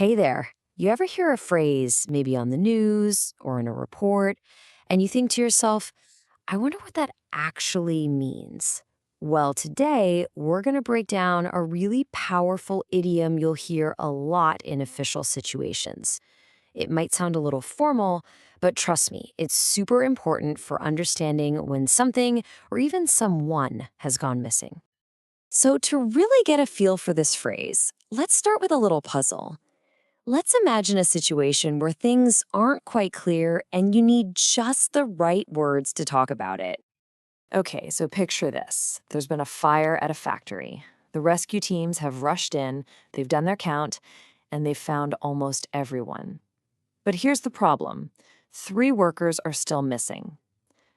Hey there. You ever hear a phrase, maybe on the news or in a report, and you think to yourself, I wonder what that actually means? Well, today we're going to break down a really powerful idiom you'll hear a lot in official situations. It might sound a little formal, but trust me, it's super important for understanding when something or even someone has gone missing. So, to really get a feel for this phrase, let's start with a little puzzle. Let's imagine a situation where things aren't quite clear and you need just the right words to talk about it. Okay, so picture this. There's been a fire at a factory. The rescue teams have rushed in, they've done their count, and they've found almost everyone. But here's the problem. 3 workers are still missing.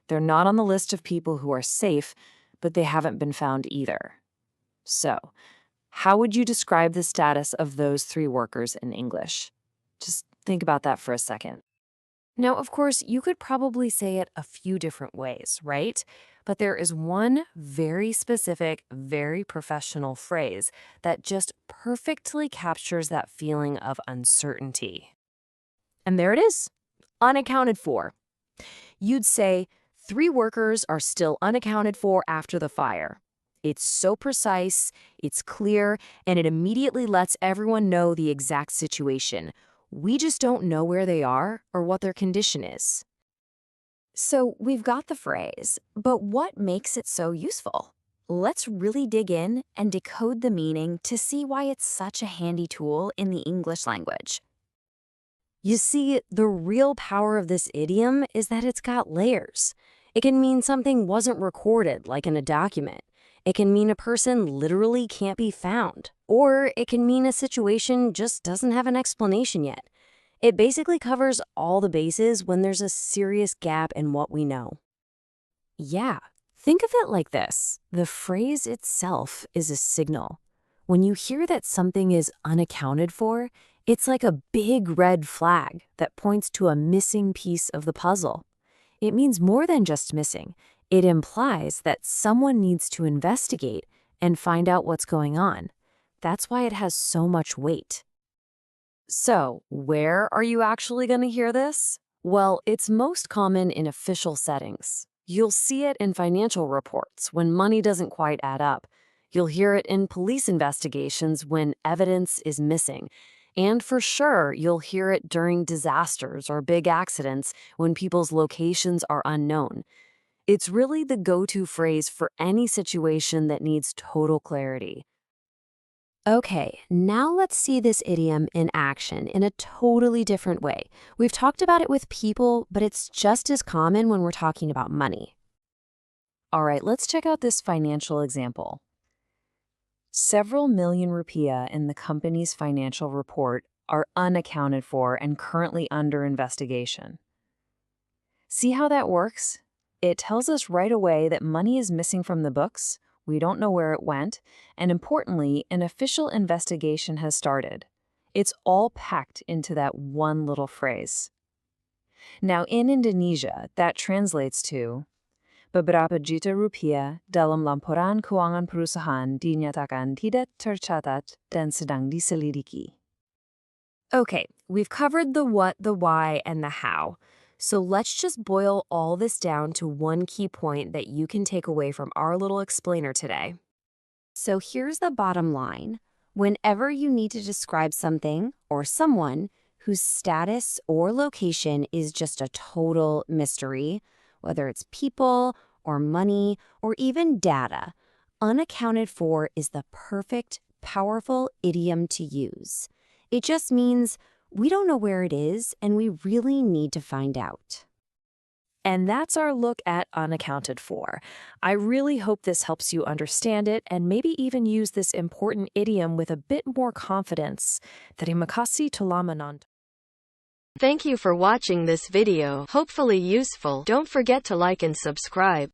They're not on the list of people who are safe, but they haven't been found either. So, how would you describe the status of those 3 workers in English? Just think about that for a second. Now, of course, you could probably say it a few different ways, right? But there is one very specific, very professional phrase that just perfectly captures that feeling of uncertainty. And there it is, unaccounted for. You'd say, 3 workers are still unaccounted for after the fire. It's so precise, it's clear, and it immediately lets everyone know the exact situation. We just don't know where they are or what their condition is. So we've got the phrase, but what makes it so useful? Let's really dig in and decode the meaning to see why it's such a handy tool in the English language. You see, the real power of this idiom is that it's got layers. It can mean something wasn't recorded, like in a document. It can mean a person literally can't be found. Or it can mean a situation just doesn't have an explanation yet. It basically covers all the bases when there's a serious gap in what we know. Yeah, think of it like this. The phrase itself is a signal. When you hear that something is unaccounted for, it's like a big red flag that points to a missing piece of the puzzle. It means more than just missing. It implies that someone needs to investigate and find out what's going on. That's why it has so much weight. So, where are you actually going to hear this? Well, it's most common in official settings. You'll see it in financial reports when money doesn't quite add up. You'll hear it in police investigations when evidence is missing. And for sure, you'll hear it during disasters or big accidents when people's locations are unknown. It's really the go-to phrase for any situation that needs total clarity. Okay, now let's see this idiom in action in a totally different way. We've talked about it with people, but it's just as common when we're talking about money. All right, let's check out this financial example. Several million rupiah in the company's financial report are unaccounted for and currently under investigation. See how that works? It tells us right away that money is missing from the books, we don't know where it went, and importantly, an official investigation has started. It's all packed into that one little phrase. Now, in Indonesia, that translates to beberapa juta rupiah dalam laporan keuangan perusahaan dinyatakan tidak tercatat dan sedang diselidiki. Okay, we've covered the what, the why, and the how. So let's just boil all this down to one key point that you can take away from our little explainer today. So here's the bottom line. Whenever you need to describe something or someone whose status or location is just a total mystery, whether it's people or money or even data, unaccounted for is the perfect, powerful idiom to use. It just means we don't know where it is, and we really need to find out. And that's our look at unaccounted for. I really hope this helps you understand it and maybe even use this important idiom with a bit more confidence. Terima kasih telah menonton. Thank you for watching this video. Hopefully useful. Don't forget to like and subscribe.